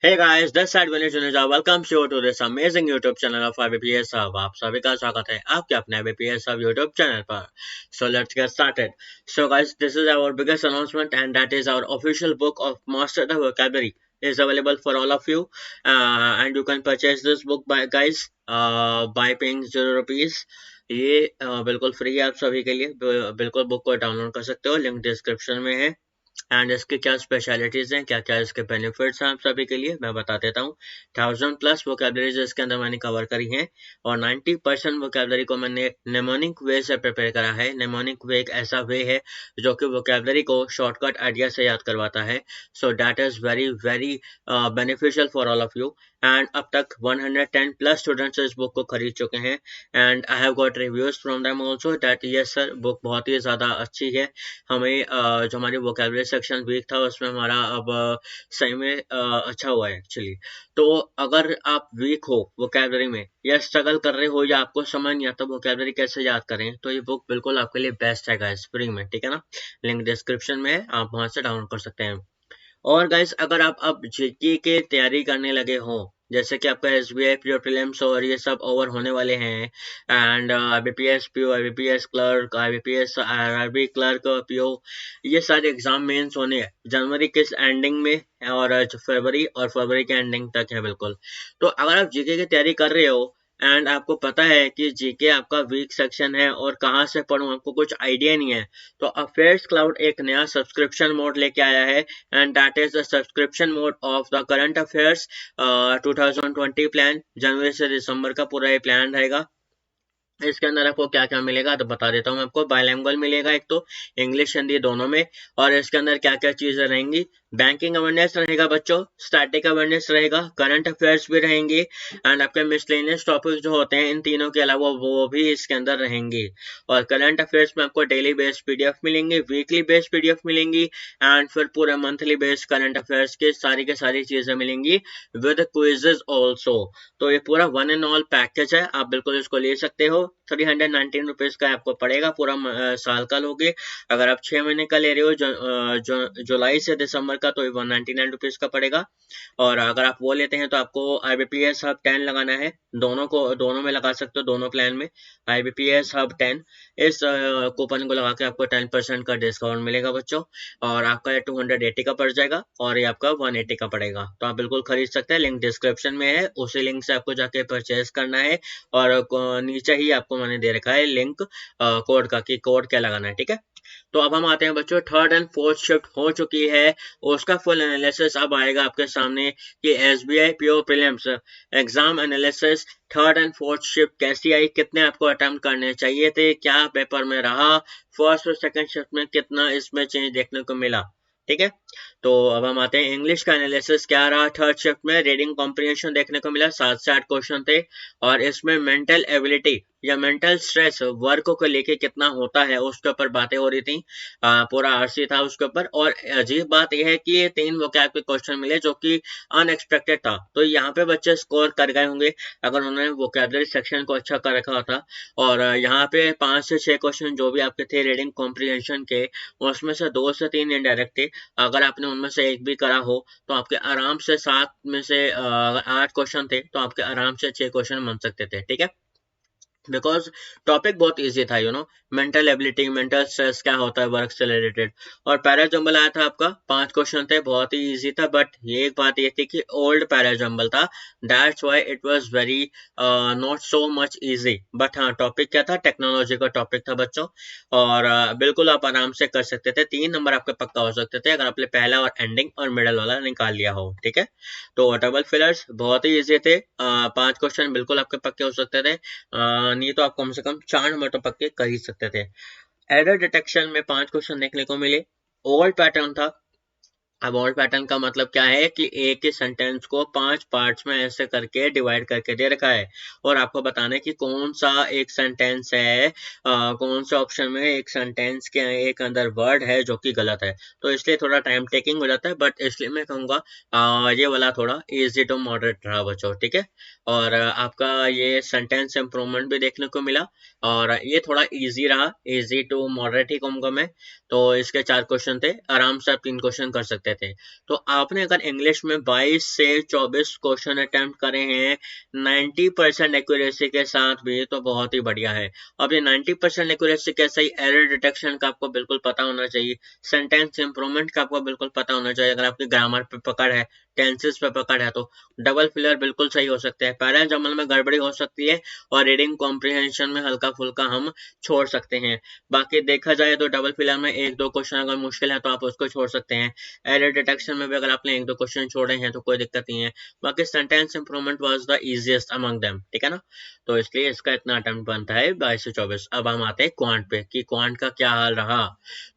Hey guys, this side Vinesh Juneja welcomes you to this amazing YouTube channel of IBPS Hub. आप सभी का स्वागत है आपके अपने IBPS Hub YouTube channel पर. So let's get started. So guys, this is our biggest announcement and that is our official book of Master the Vocabulary is available for all of you and you can purchase this book by guys by paying 0 rupees. ये बिल्कुल free है आप सभी के लिए. बिल्कुल book को download कर सकते हो, लिंक डिस्क्रिप्शन में है. एंड इसके क्या स्पेशलिटीज हैं, क्या क्या इसके बेनिफिट्स हैं आप सभी के लिए मैं बता देता हूँ. 1000+ वोकैबुलरीज इसके अंदर मैंने कवर करी हैं और 90% वोकैबुलरी को मैंने नेमोनिक वे से प्रिपेयर करा है. नेमोनिक वे एक ऐसा वे है जो कि वोकैबुलरी को शॉर्टकट आइडिया से याद करवाता है. So that is very very beneficial for all of you. And अब तक 110+ स्टूडेंट्स इस बुक को खरीद चुके हैं and I have got reviews from them also that yes sir book बहुत ही ज़्यादा अच्छी है. हमें जो हमारी वोकैबुलरी सेक्शन वीक था उसमें हमारा अब सही में अच्छा हुआ है एक्चुअली. तो अगर आप वीक हो वोकैबुलरी में या स्ट्रगल कर रहे हो या आपको समझ नहीं आता वोकैबुलरी कैसे याद करें तो ये बुक बिल्कुल आपके लिए बेस्ट है गाइस, फ्री में. ठीक है ना, लिंक डिस्क्रिप्शन में है, आप वहां से डाउनलोड कर सकते हैं. और गाइस अगर आप अब जीके की तैयारी करने लगे हो, जैसे कि आपका एसबीआई प्री प्रीलिम्स और ये सब ओवर होने वाले हैं and IBPS PO, IBPS clerk, IBPS RRB clerk PO, ये सारे एग्जाम मेंस होने हैं जनवरी के एंडिंग में और फरवरी के एंडिंग तक है बिल्कुल. तो अगर आप जीके की तैयारी कर रहे हो एंड आपको पता है कि जीके आपका वीक सेक्शन है और कहाँ से पढ़ूं आपको कुछ आइडिया नहीं है, तो अफेयर्स क्लाउड एक नया सब्सक्रिप्शन मोड लेके आया है and that is the subscription mode of the current affairs 2020 plan. जनवरी से दिसंबर का पूरा ये प्लान रहेगा. इसके अंदर आपको क्या क्या मिलेगा तो बता देता हूँ आपको. बायलैंग्वेज मिलेगा, एक तो इंग्लिश हिंदी दोनों में. और इसके अंदर क्या क्या चीजें रहेंगी, बैंकिंग अवेयरनेस रहेगा बच्चों, स्टैटिक अवेयरनेस रहेगा, करंट अफेयर्स भी रहेंगी एंड आपके मिसलेनियस टॉपिक जो होते हैं इन तीनों के अलावा वो भी इसके अंदर रहेंगी. और करंट अफेयर्स में आपको डेली बेस्ड पीडीएफ मिलेंगी, वीकली बेस्ड पीडीएफ मिलेंगी एंड फिर पूरे मंथली बेस्ड करंट अफेयर्स की सारी चीजें मिलेंगी विद क्विजेज ऑल्सो. तो ये पूरा वन एंड ऑल पैकेज है, आप बिल्कुल इसको ले सकते हो. 319 रुपीज का आपको पड़ेगा पूरा साल का लोगे. अगर आप 6 महीने का ले रहे हो जुलाई से दिसंबर का तो 199 रुपीज का पड़ेगा. और अगर आप वो लेते हैं तो आपको IBPS हब 10 लगाना है. दोनों में लगा सकते हो, दोनों प्लान में IBPS हब 10 इस कूपन को लगा के आपको 10% का डिस्काउंट मिलेगा बच्चों. और आपका 280 का पड़ जाएगा और ये आपका 180 का पड़ेगा. तो आप बिल्कुल खरीद सकते हैं, लिंक डिस्क्रिप्शन में है, उसी लिंक से आपको जाके परचेज करना है. और नीचे ही आपको मैंने दे रखा है लिंक कोड का कि कोड क्या लगाना है. ठीक है, तो अब हम आते हैं बच्चों, थर्ड एंड फोर्थ शिफ्ट हो चुकी है, उसका फुल एनालिसिस अब आएगा आपके सामने कि SBI PO prelims exam analysis third and fourth shift कैसी आई, कितने आपको अटेम्प्ट करने चाहिए थे, क्या पेपर में रहा, फर्स्ट और सेकंड शिफ्ट में कितना इसमें चेंज देखने को मिला. ठीक है, तो अब हम आते हैं इंग्लिश का एनालिसिस क्या रहा. थर्ड शिफ्ट में रीडिंग कॉम्प्रिहेंशन देखने को मिला, 7 से 8 क्वेश्चन थे और इसमें मेंटल एबिलिटी या मेंटल स्ट्रेस वर्क को लेके कितना होता है उसके ऊपर बातें हो रही थी. पूरा आरसी था उसके ऊपर. और अजीब बात यह है कि ये 3 वोकैब के क्वेश्चन मिले जो कि अनएक्सपेक्टेड था. तो यहाँ पे बच्चे स्कोर कर गए होंगे अगर उन्होंने वोकैबुलरी सेक्शन को अच्छा कर रखा था. और यहाँ पे 5 से 6 क्वेश्चन जो भी आपके थे रीडिंग कॉम्प्रिहेंशन के, उसमें से 2 से 3 इनडायरेक्ट थे. अगर आपने उनमें से एक भी करा हो तो आपके आराम से 7 में से 8 क्वेश्चन थे तो आपके आराम से 6 क्वेश्चन बन सकते थे. ठीक है, बिकॉज टॉपिक बहुत इजी था, मेंटल एबिलिटी, मेंटल स्ट्रेस क्या होता है वर्क से रिलेटेड. और पैराजम्बल आया था आपका, 5 क्वेश्चन थे, बहुत ही इजी था. बट ये एक बात ये थी कि ओल्ड पैराजम्बल था, that's why it was very not so much easy. But हाँ, टॉपिक क्या था, टेक्नोलॉजी का टॉपिक था बच्चों. और बिल्कुल आप आराम से कर सकते थे, 3 नंबर आपके पक्का हो सकते थे अगर आपने पहला और एंडिंग और मिडल वाला निकाल लिया हो. ठीक है, तो डबल फिलर्स बहुत ही इजी थे, 5 क्वेश्चन बिल्कुल आपके पक्के हो सकते थे. नहीं तो आप कम से कम 4 नंबर तो पक्के कर ही सकते थे. एरर डिटेक्शन में 5 क्वेश्चन देखने को मिले. ओल्ड पैटर्न था. अब ओल्ड पैटर्न का मतलब क्या है कि एक ही सेंटेंस को 5 पार्ट्स में ऐसे करके डिवाइड करके दे रखा है और आपको बताना है कि कौन सा एक सेंटेंस है, कौन सा ऑप्शन में एक सेंटेंस के एक अंदर वर्ड है जो कि गलत है. तो इसलिए थोड़ा टाइम टेकिंग हो जाता है, बट इसलिए मैं कहूँगा ये वाला थोड़ा इजी टू मॉडरेट रहा बच्चों. ठीक है, और आपका ये सेंटेंस इम्प्रूवमेंट भी देखने को मिला और ये थोड़ा इजी रहा, इजी टू मॉडरेट ही कहूँगा मैं. तो इसके 4 क्वेश्चन थे, आराम से आप 3 क्वेश्चन कर सकते थे। तो आपने अगर इंग्लिश में 22 से 24 क्वेश्चन अटेम्प्ट करे हैं 90% एक्यूरेसी के साथ भी, तो बहुत ही बढ़िया है। अब ये 90% एक्यूरेसी कैसे ही, एरर डिटेक्शन का आपको बिल्कुल पता होना चाहिए, सेंटेंस इंप्रूवमेंट का आपको बिल्कुल पता होना चाहिए। अगर आपकी ग्रामर पे पकड़ है, टेंसेस पे पकड़ है, तो डबल फिलर बिल्कुल सही हो सकते हैं, पैरा जमल में गड़बड़ी हो सकती है और रीडिंग कॉम्प्रिहेंशन में हल्का फुल्का हम छोड़ सकते हैं। बाकी देखा जाए तो डबल फिलर में एक दो क्वेश्चन अगर मुश्किल है तो आप उसको छोड़ सकते हैं। एरर डिटेक्शन में भी अगर आपने एक दो क्वेश्चन छोड़े हैं तो कोई दिक्कत नहीं है। बाकी sentence improvement was the easiest among them, ठीक है ना। तो इसलिए इसका इतना अटेम्प्ट बनता है 22 से 24। अब हम आते हैं क्वांट पे कि क्वांट का क्या हाल रहा।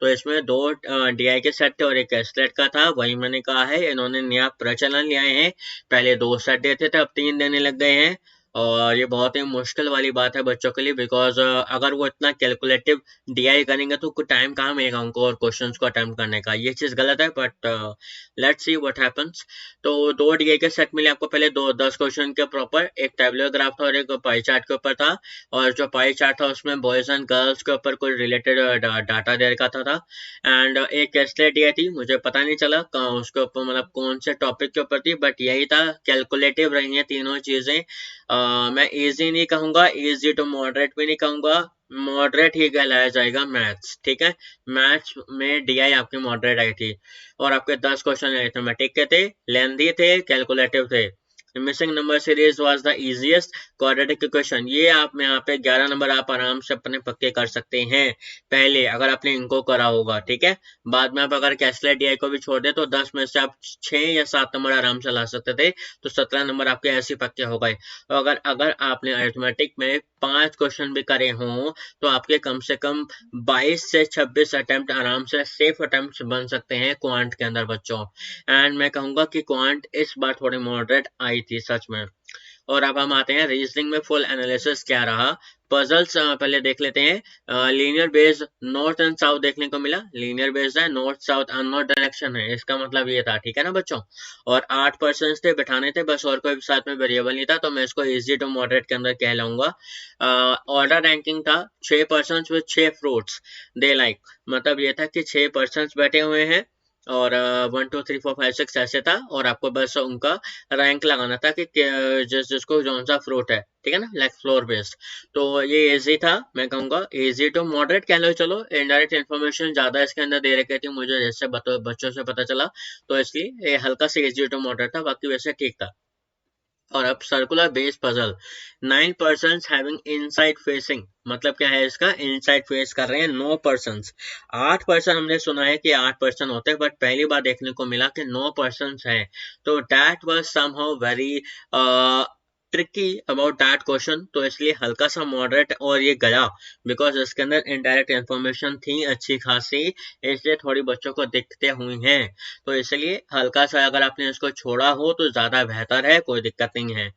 तो इसमें दो डीआई के सेट थे और एक एस्लेट का था। वही मैंने कहा है, इन्होंने नया प्रचलन ले आए हैं। पहले 2 सेट देते थे, अब 3 देने लग गए हैं। और ये बहुत ही मुश्किल वाली बात है बच्चों के लिए, बिकॉज अगर वो इतना कैलकुलेटिव डीआई करेंगे तो कुछ टाइम कहाँ मिलेगा उनको और क्वेश्चंस को अटेम्प्ट करने का। ये चीज गलत है, but let's see what happens. तो 2 डीआई के सेट मिले आपको। पहले 10 क्वेश्चन के प्रॉपर, एक टैबुलर ग्राफ था और एक पाई चार्ट के ऊपर था। और जो पाई चार्ट था उसमें बॉयज एंड गर्ल्स के ऊपर कोई रिलेटेड डाटा दे रखा था। एंड एक एस्लेट डीआई थी, मुझे पता नहीं चला उसके ऊपर मतलब कौन से टॉपिक के ऊपर थी, बट यही था, कैलकुलेटिव रही हैं तीनों चीजें। मैं इजी नहीं कहूंगा, इजी टू मॉडरेट भी नहीं कहूंगा, मॉडरेट ही कहलाया जाएगा मैथ्स, ठीक है। मैथ्स में डीआई आपकी मॉडरेट आई थी और आपके 10 क्वेश्चन अरिथमेटिक के थे, लेंथी थे, कैलकुलेटिव थे। Missing number series was the easiest quadratic equation. ये आप में यहाँ पे 11 नंबर आप आराम से अपने पक्के कर सकते हैं पहले, अगर आपने इनको करा होगा, ठीक है। बाद में आप अगर कैसलेट डीआई को भी छोड़ दे तो 10 में से आप 6 या 7 नंबर आराम से ला सकते थे, तो 17 नंबर आपके ऐसे पक्के हो गए। तो अगर आपने अरिथमेटिक में 5 क्वेश्चन भी करे हों तो आपके कम से कम 22 से 26 अटेम्प्ट आराम से सेफ अटेम्प्ट बन सकते हैं क्वांट के अंदर बच्चों। एंड मैं कहूंगा कि क्वांट इस बार थोड़ी मॉडरेट आई थी सच में। और अब हम आते हैं रीजनिंग में फुल एनालिसिस क्या रहा। पजल्स पहले देख लेते हैं। Linear based north and south देखने को मिला। लीनियर बेस्ड है, नॉर्थ साउथ अननोन डायरेक्शन है, इसका मतलब ये था, ठीक है ना बच्चों। और 8 पर्सन थे, बिठाने थे बस, और कोई साथ में वेरिएबल नहीं था, तो मैं इसको इजी टू मॉडरेट के अंदर कहलाऊंगा। ऑर्डर रैंकिंग था, 6 person with 6 fruits they like, मतलब ये था कि 6 पर्सन बैठे हुए हैं और 1 2 3 4 5 6 ऐसे था, और आपको बस उनका रैंक लगाना था कि जिसको जौन सा फ्रूट है, ठीक है ना, लाइक फ्लोर बेस्ड। तो ये इजी था, मैं कहूंगा इजी टू मॉडरेट कह लो। चलो, इनडायरेक्ट इन्फॉर्मेशन ज्यादा इसके अंदर दे रखी थी मुझे, जैसे बच्चों से पता चला, तो इसलिए ये हल्का से इजी टू मॉडरेट था, बाकी वैसे ठीक था। और अब circular base puzzle, 9 person having inside facing, मतलब क्या है इसका, इनसाइड फेस कर रहे हैं 9 पर्सन। 8 पर्सन हमने सुना है कि 8 पर्सन होते हैं, बट पहली बार देखने को मिला कि 9 पर्सन हैं। तो that was somehow very tricky about that question, तो इसलिए हल्का सा मॉडरेट और ये गया, बिकॉज इसके अंदर इनडायरेक्ट इन्फॉर्मेशन थी अच्छी खासी, इसलिए थोड़ी बच्चों को दिक्कतें हुई हैं। तो इसलिए हल्का सा अगर आपने इसको छोड़ा हो तो ज्यादा बेहतर है, कोई दिक्कत नहीं है।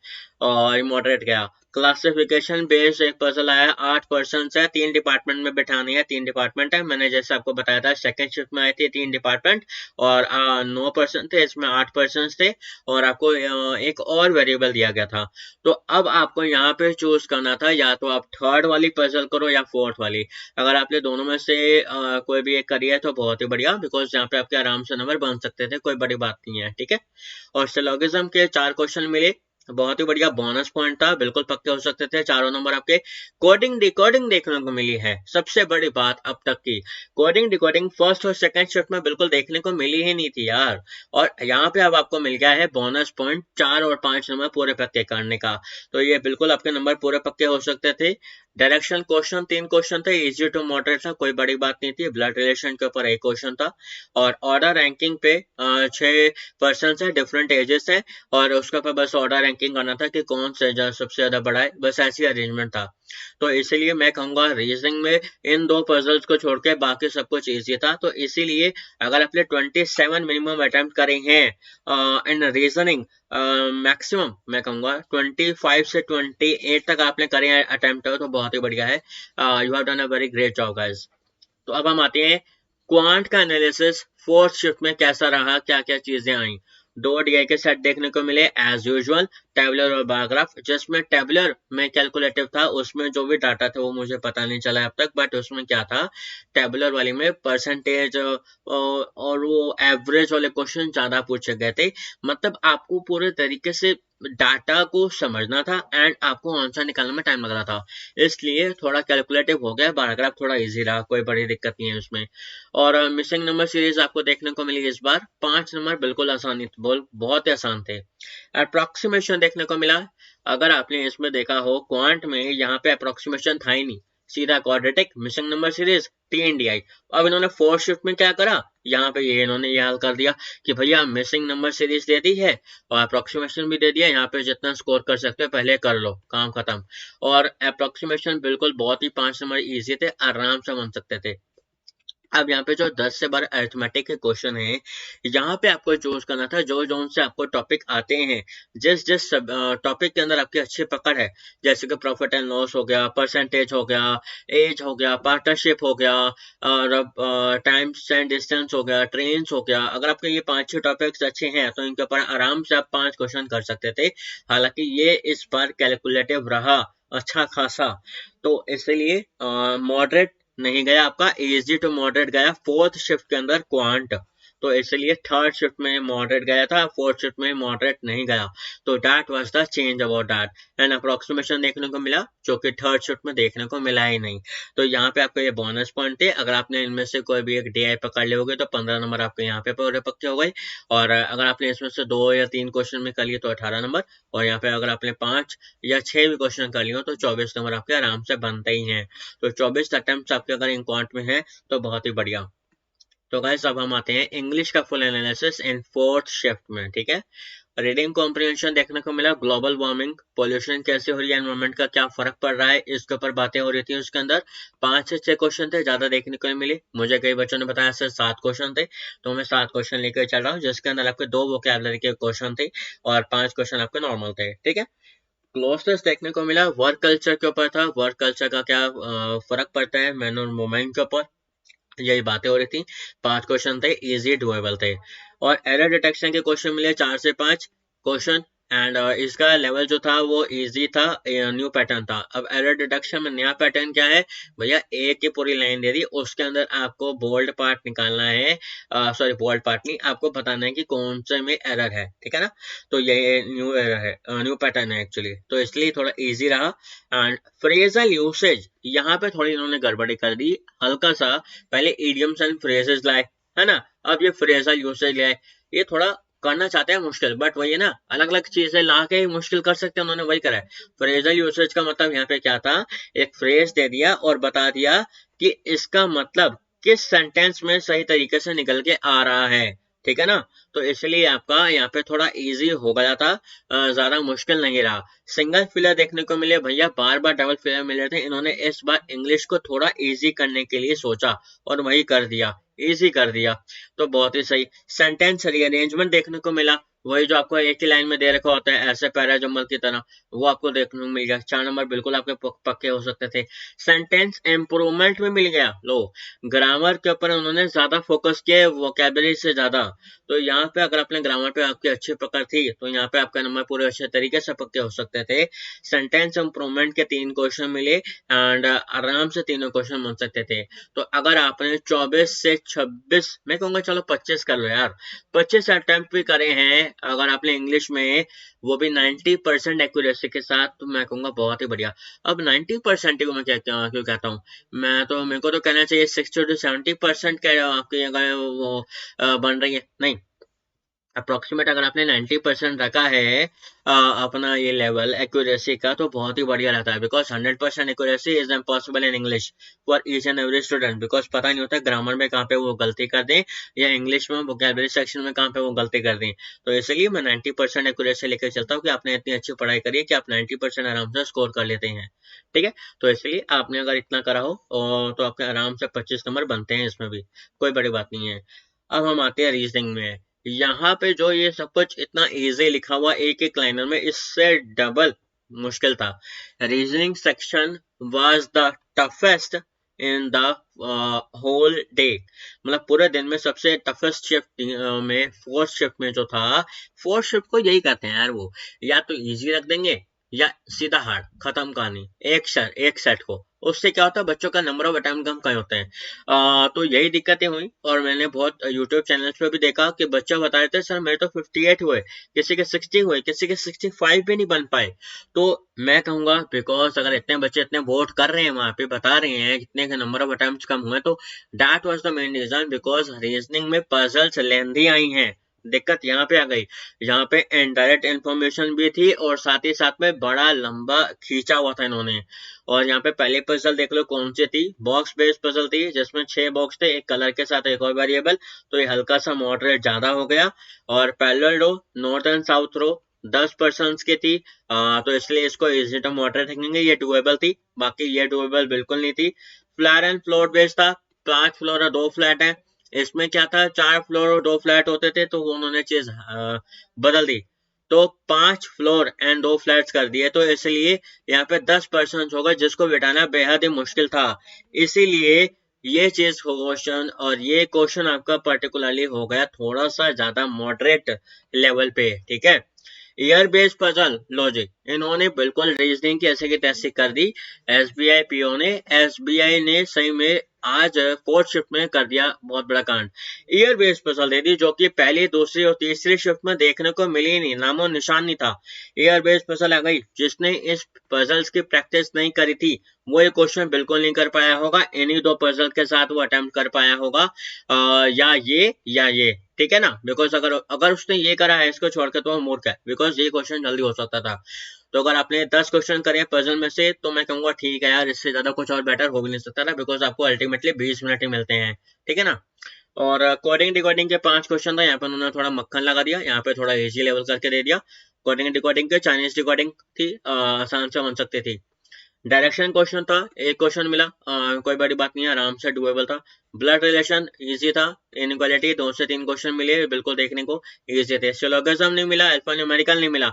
और मॉडरेट गया। क्लासिफिकेशन बेस्ड एक पजल आया, 8 पर्सन है, 3 डिपार्टमेंट में बैठानी है, 3 डिपार्टमेंट है, मैंने जैसे आपको बताया था सेकंड शिफ्ट में आई थी 3 डिपार्टमेंट, और 9 पर्सन थे, इसमें 8 पर्सन थे, और आपको एक और वेरिएबल दिया गया था। तो अब आपको यहाँ पे चूज करना था, या तो आप थर्ड वाली पजल करो या फोर्थ वाली। अगर आपने दोनों में से कोई भी एक करी है तो बहुत ही बढ़िया, बिकॉज यहाँ पे आपके आराम से नंबर बन सकते थे, कोई बड़ी बात नहीं है, ठीक है। और सिलोगिज्म के 4 क्वेश्चन मिले, बहुत ही बढ़िया, बोनस पॉइंट था, बिल्कुल पक्के हो सकते थे चारों नंबर आपके। कोडिंग डिकोडिंग देखने को मिली है, सबसे बड़ी बात अब तक की, कोडिंग डिकोडिंग फर्स्ट और सेकंड शिफ्ट में बिल्कुल देखने को मिली ही नहीं थी यार। और यहाँ पे अब आपको मिल गया है बोनस पॉइंट 4 और 5 नंबर पूरे पक्के करने का, तो ये बिल्कुल आपके नंबर पूरे पक्के हो सकते थे। डायरेक्शन क्वेश्चन 3 क्वेश्चन थे, इजी टू मॉडरेट था, कोई बड़ी बात नहीं थी। ब्लड रिलेशन के ऊपर एक क्वेश्चन था, और ऑर्डर रैंकिंग पे 6 पर्सन है, डिफरेंट एजेस है, और उसके ऊपर बस ऑर्डर रैंकिंग करना था कि कौन से सबसे ज्यादा बड़ा है, बस ऐसी अरेंजमेंट था। तो इसीलिए मैं कहूंगा रीजनिंग में इन 2 पजल्स को छोड़ के बाकी सब कुछ इजी था। तो इसीलिए अगर आपने 27 मिनिमम अटेम्प्ट करे हैं इन रीजनिंग, मैक्सिमम मैं कहूंगा 25 से 28 तक आपने करे हैं अटेम्प्ट, तो बहुत ही बढ़िया है। You have done a very great job guys. तो अब हम आते हैं क्वांट का एनालिसिस फोर्थ शिफ्ट में कैसा रहा, क्या क्या चीजें आई। दो डीआई के सेट देखने को मिले एज यूजुअल, टेबलर और बार ग्राफ, जिसमें टेबलर में कैलकुलेटिव था, उसमें जो भी डाटा था वो मुझे पता नहीं चला अब तक, बट उसमें क्या था, टेबलर वाली में परसेंटेज और वो एवरेज वाले क्वेश्चन ज्यादा पूछे गए थे। मतलब आपको पूरे तरीके से डाटा को समझना था एंड आपको आंसर निकालने में टाइम लग रहा था, इसलिए थोड़ा कैलकुलेटिव हो गया। बायोग्राफ थोड़ा इजी रहा, कोई बड़ी दिक्कत नहीं है उसमें। और मिसिंग नंबर सीरीज आपको देखने को मिली इस बार। 5 नंबर बिल्कुल आसान बोल बहुत ही आसान थे। अप्रोक्सीमेशन देखने को मिला। अगर आपने इसमें देखा हो क्वांट में यहाँ पे अप्रोक्सीमेशन था ही नहीं, सीधा quadratic, missing number series, TNDI। अब इन्होंने फोर्थ शिफ्ट में क्या करा, यहाँ पे ये इन्होंने ये हाल कर दिया कि भैया मिसिंग नंबर सीरीज दे दी है और अप्रोक्सीमेशन भी दे दिया, यहाँ पे जितना स्कोर कर सकते हो पहले कर लो, काम खत्म। और अप्रोक्सीमेशन बिल्कुल बहुत ही 5 नंबर इजी थे, आराम से बन सकते थे। अब यहाँ पे जो 10 से 12 अरिथमेटिक के क्वेश्चन है, यहाँ पे आपको चूज करना था जो जोन से आपको टॉपिक आते हैं, जिस जिस टॉपिक के अंदर आपकी अच्छी पकड़ है, जैसे कि प्रॉफिट एंड लॉस हो गया, परसेंटेज हो गया, एज हो गया, पार्टनरशिप हो गया, और टाइम एंड डिस्टेंस हो गया, ट्रेन्स हो गया। अगर आपके ये 5-6 टॉपिक्स अच्छे हैं तो इनके ऊपर आराम से आप 5 क्वेश्चन कर सकते थे। हालांकि ये इस बार कैलकुलेटिव रहा अच्छा खासा, तो इसलिए मॉडरेट नहीं गया आपका, इजी टू मॉडरेट गया फोर्थ शिफ्ट के अंदर क्वांट, तो इसलिए थर्ड शिफ्ट में मॉडरेट गया था, फोर्थ शिफ्ट में मॉडरेट नहीं गया। तो that was the change about that. And approximation देखने को मिला जो कि थर्ड शिफ्ट में देखने को मिला ही नहीं। तो यहाँ पे आपको ये बोनस पॉइंट थे। अगर आपने इनमें से कोई भी एक DI पकड़ लिए तो 15 नंबर आपके यहाँ पे पूरे पक्के हो गए। और अगर आपने इसमें से 2 या 3 क्वेश्चन में कर लिए तो 18 नंबर। और यहाँ पे अगर आपने 5 या 6 भी क्वेश्चन कर लिए तो 24 नंबर आपके आराम से बनते ही हैं। तो 24 अटेम्प्ट आपके अगर इंक्वांट में है तो बहुत ही बढ़िया। तो गाइस अब हम आते हैं इंग्लिश का full analysis in fourth shift में, ठीक है। रीडिंग कॉम्प्रिहेंशन देखने को मिला, ग्लोबल वार्मिंग, पोल्यूशन कैसे हो रही है, एनवायरमेंट का क्या फर्क पड़ रहा है, इसके ऊपर बातें हो रही थी। उसके अंदर 5 से 6 क्वेश्चन थे, ज्यादा देखने को नहीं मिले। मुझे कई बच्चों ने बताया सिर्फ 7 क्वेश्चन थे, तो मैं 7 क्वेश्चन लेकर चल रहा हूँ, जिसके अंदर आपके 2 वोकैबुलरी के क्वेश्चन थे और 5 क्वेश्चन आपके नॉर्मल थे, ठीक है। क्लोजनेस देखने को मिला, वर्क कल्चर के ऊपर था, वर्क कल्चर का क्या फर्क पड़ता है मैन और वुमेन के ऊपर, यही बातें हो रही थी। 5 क्वेश्चन थे, इजी डुएबल थे। और एरर डिटेक्शन के क्वेश्चन मिले 4 से 5 क्वेश्चन। एंड इसका लेवल जो था वो इजी था, न्यू पैटर्न था। अब एरर डिटेक्शन में नया पैटर्न क्या है भैया, एक की पूरी लाइन दे दी, उसके अंदर आपको बोल्ड पार्ट निकालना है, सॉरी बोल्ड पार्ट नहीं, आपको बताना है कि कौन से में एरर है, ठीक है ना। तो ये न्यू एरर है, न्यू पैटर्न है एक्चुअली, तो इसलिए थोड़ा इजी रहा। एंड फ्रेजल यूसेज यहाँ पे थोड़ी इन्होंने गड़बड़ी कर दी हल्का सा। पहले इडियम्स एंड फ्रेजेस लाए, है ना, अब ये फ्रेजल यूसेज लाए, ये थोड़ा करना चाहते हैं मुश्किल, बट वही है ना, अलग अलग चीजें ला के मुश्किल कर सकते हैं, उन्होंने वही करा है। फ्रेजल यूसेज का मतलब यहाँ पे क्या था, एक फ्रेज दे दिया और बता दिया कि इसका मतलब किस सेंटेंस में सही तरीके से निकल के आ रहा है, ठीक है ना। तो इसलिए आपका यहाँ पे थोड़ा इजी हो गया था, ज्यादा मुश्किल नहीं रहा। सिंगल फिलर देखने को मिले भैया, बार बार डबल फिलर मिले थे, इन्होंने इस बार इंग्लिश को थोड़ा इजी करने के लिए सोचा और वही कर दिया, इजी कर दिया, तो बहुत ही सही। सेंटेंस रीअरेंजमेंट देखने को मिला, वही जो आपको एक ही लाइन में दे रखा होता है ऐसे पैरा जम्बल की तरह, वो आपको देखने को मिल गया। 4 नंबर बिल्कुल आपके पक्के हो सकते थे। सेंटेंस इम्प्रूवमेंट में मिल गया, लो ग्रामर के ऊपर उन्होंने ज्यादा फोकस किया वोकैबुलरी से ज्यादा। तो यहाँ पे अगर अपने ग्रामर पे आपकी अच्छी पकड़ थी तो यहाँ पे आपका नंबर पूरे अच्छे तरीके से पक्के हो सकते थे। सेंटेंस इम्प्रूवमेंट के 3 क्वेश्चन मिले एंड आराम से तीनों क्वेश्चन बन सकते थे। तो अगर आपने 24 से 26, मैं कहूंगा चलो 25 कर लो यार, 25 अटेम्प्ट भी करे हैं अगर आपने इंग्लिश में, वो भी 90% एक्यूरेसी के साथ, तो मैं कहूंगा बहुत ही बढ़िया। अब 90% को मैं क्यों कहता हूँ, मैं तो मेरे को तो कहना चाहिए 60 to 70% आपकी अगर वो बन रही है, नहीं अप्रोक्सीमेट अगर आपने 90% रखा है अपना ये लेवल एक्यूरेसी का, तो बहुत ही बढ़िया रहता है। Because 100% accuracy is impossible in English for each and every student, because पता नहीं होता ग्रामर में कहाँ पे वो गलती कर दें या इंग्लिश में वोकैबुलरी सेक्शन में कहाँ पे वो गलती कर दें। तो इसलिए मैं 90% एक्यूरेसी लेकर चलता हूँ कि आपने इतनी अच्छी पढ़ाई करी है कि आप 90% आराम से स्कोर कर लेते हैं, ठीक है। तो इसलिए आपने अगर इतना करा हो तो आपके आराम से 25 नंबर बनते हैं, इसमें भी कोई बड़ी बात नहीं है। अब हम आते हैं रीजनिंग में। यहाँ पे जो ये सब कुछ इतना इजी लिखा हुआ एक एक लाइनर में, इससे डबल मुश्किल था। Reasoning section was the toughest in the whole day, मतलब पूरे दिन में सबसे टफेस्ट शिफ्ट में फोर्थ शिफ्ट में जो था, फोर्थ शिफ्ट को यही कहते हैं यार, वो या तो इजी रख देंगे या सीधा हार्ड, खत्म कहानी, एक सेट को। उससे क्या होता है, बच्चों का नंबर ऑफ अटेम्प्ट कम होते हैं। तो यही दिक्कतें हुई, और मैंने बहुत यूट्यूब चैनल्स पे भी देखा कि बच्चे बता रहे थे सर मेरे तो 58 हुए, किसी के 60 हुए, किसी के 65 भी नहीं बन पाए। तो मैं कहूंगा बिकॉज अगर इतने बच्चे इतने वोट कर रहे हैं, वहां पे बता रहे हैं कितने के नंबर ऑफ अटेम्प्ट कम हुए, तो that was the main reason, because reasoning में पजल्स लेंदी आई हैं। दिक्कत यहाँ पे आ गई, यहाँ पे इनडायरेक्ट इन्फॉर्मेशन भी थी और साथ ही साथ में बड़ा लंबा खींचा हुआ था इन्होंने। और यहाँ पे पहले पजल देख लो कौन सी थी, बॉक्स बेस्ड पजल थी जिसमें 6 बॉक्स थे, एक कलर के साथ एक और वेरिएबल, तो ये हल्का सा मॉडरेट ज्यादा हो गया। और parallel row, north and south row 10% की थी, तो इसलिए इसको इजी टू मॉडरेट रखेंगे, ये डुएबल थी, बाकी ये डुएबल बिल्कुल नहीं थी। फ्लैट एंड फ्लोर बेस्ड था, 5 फ्लोर और 2 फ्लैट है। इसमें क्या था, 4 फ्लोर और 2 फ्लैट होते थे, तो उन्होंने चीज बदल दी, तो 5 फ्लोर एंड 2 फ्लैट्स कर दिए, तो इसलिए यहाँ पे 10% होगा, जिसको बिठाना बेहद ही मुश्किल था। इसीलिए ये चीज क्वेश्चन, और ये क्वेश्चन आपका पर्टिकुलरली हो गया थोड़ा सा ज्यादा मॉडरेट लेवल पे, ठीक है। ईयर बेस्ड पजल लॉजिक, इन्होंने बिल्कुल रीजनिंग की ऐसे की तैसी कर दी। एसबीआई पीओ ने, एसबीआई ने सही में आज फोर्थ शिफ्ट में कर दिया बहुत बड़ा कांड। ईयर बेस्ड पजल दे दी जो कि पहली, दूसरी और तीसरी शिफ्ट में देखने को मिली नहीं, नामो निशान नहीं था। ईयर बेस्ड पजल आ गई, जिसने इस पजल्स की प्रैक्टिस नहीं करी थी वो ये क्वेश्चन बिल्कुल नहीं कर पाया होगा, इन्हीं दो पजल के साथ वो अटेम्प्ट कर पाया होगा, या ये, ठीक है ना। बिकॉज अगर अगर उसने ये करा है इसको छोड़ के, तो वो मूर्ख है, बिकॉज ये क्वेश्चन जल्दी हो सकता था। तो अगर आपने 10 क्वेश्चन करे पजल में से, तो मैं कहूंगा ठीक है यार, इससे ज्यादा कुछ और बेटर हो भी नहीं सकता था, बिकॉज आपको अल्टीमेटली 20 मिनट ही मिलते हैं, ठीक है ना। और कोडिंग डिकोडिंग के 5 क्वेश्चन था, यहाँ पे उन्होंने थोड़ा मक्खन लगा दिया, यहाँ पे थोड़ा इजी लेवल करके दे दिया। कोडिंग डिकोडिंग के चाइनीज डिकोडिंग थी, आसान से बन सकती थी। डायरेक्शन क्वेश्चन था, एक क्वेश्चन मिला, कोई बड़ी बात नहीं है, आराम से डुएबल था। ब्लड रिलेशन इजी था। इनइक्वालिटी 2 से 3 क्वेश्चन मिले, बिल्कुल देखने को इजी थे। सिलोगिज्म नहीं मिला, अल्फा न्यूमेरिकल नहीं मिला,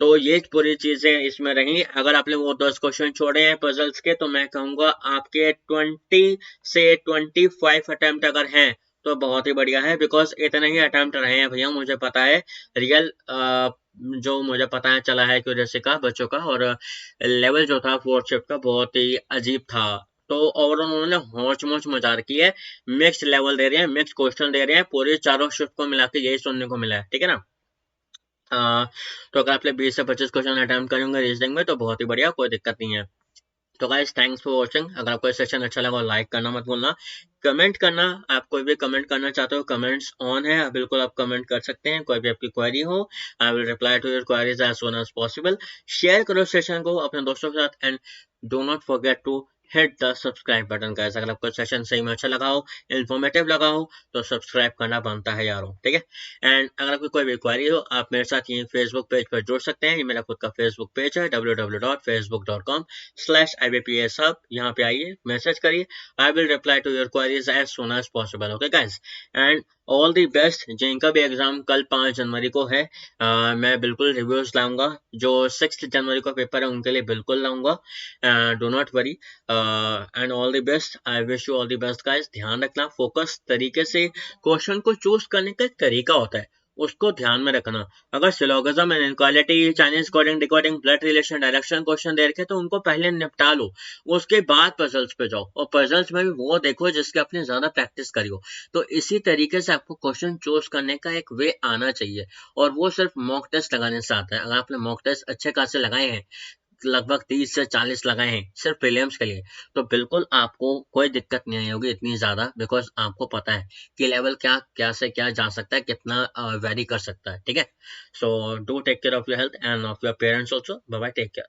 तो ये पूरी चीजें इसमें रही। अगर आपने वो 10 क्वेश्चन छोड़े हैं पजल्स के, तो मैं कहूंगा आपके 20 से 25 अटेम्प्ट अगर हैं तो बहुत ही बढ़िया है, बिकॉज इतने ही अटेम्प्ट रहे हैं भैया, मुझे पता है रियल, जो मुझे पता है चला है क्यूरेसी का बच्चों का, और लेवल जो था फोर्थ शिफ्ट का बहुत ही अजीब था। तो ओवरऑल उन्होंने हौच मौच मचा रखी है, मिक्स लेवल दे रहे हैं, मिक्स क्वेश्चन दे रहे हैं, पूरे चारों शिफ्ट को मिला के यही सुनने को मिला है, ठीक है ना। तो अगर आपने 20 से 25 क्वेश्चन अटेम्प्ट करेंगे रीजनिंग में, तो बहुत ही बढ़िया, कोई दिक्कत नहीं है। तो गाइस थैंक्स फॉर वाचिंग, अगर आपको ये सेशन अच्छा लगा लाइक करना मत भूलना, कमेंट करना, आप कोई भी कमेंट करना चाहते हो कमेंट्स ऑन है, बिल्कुल आप कमेंट कर सकते हैं, कोई भी आपकी क्वेरी हो I will reply to your queries as soon as possible. Share करो सेशन को अपने दोस्तों के साथ, and do not forget to hit the subscribe button guys. अगर आपको सेशन सही में अच्छा लगा हो, इन्फॉर्मेटिव लगा हो, तो सब्सक्राइब करना बनता है यारों, ठीक है। एंड अगर आपकी कोई भी क्वेरी हो, आप मेरे साथ ये फेसबुक पेज पर जुड़ सकते हैं, ये मेरा खुद का फेसबुक पेज है www.facebook.com/IBPSHub, यहाँ पे आइए, मैसेज करिए, I will reply to your queries as soon as possible, okay guys. And all the best, जिनका भी एग्जाम कल 5 जनवरी को है, मैं बिल्कुल रिव्यूज लाऊंगा, जो 6 जनवरी को पेपर है उनके लिए बिल्कुल लाऊंगा, do not worry. And all the best, I wish you all the best guys. ध्यान रखना, फोकस तरीके से क्वेश्चन को चूज करने का एक तरीका होता है, उसको ध्यान में रखना। अगर syllogism and inequality, Chinese coding decoding, blood relation, direction question दे रखे, तो उनको पहले निपटा लो, उसके बाद पजल्स पे जाओ, और पजल्स में भी वो देखो जिसके आपने ज्यादा प्रैक्टिस करी हो। तो इसी तरीके से आपको क्वेश्चन चूज करने का एक वे आना चाहिए, और वो सिर्फ मॉक टेस्ट लगाने से आता है। अगर आपने मॉक टेस्ट अच्छे खासे लगाए हैं, लगभग 30 से 40 लगाए हैं सिर्फ प्रीलिम्स के लिए, तो बिल्कुल आपको कोई दिक्कत नहीं आई होगी इतनी ज्यादा, बिकॉज आपको पता है कि लेवल क्या क्या से क्या जा सकता है, कितना वेरी कर सकता है, ठीक है। So do take care of your health and of your parents also, bye bye, take care.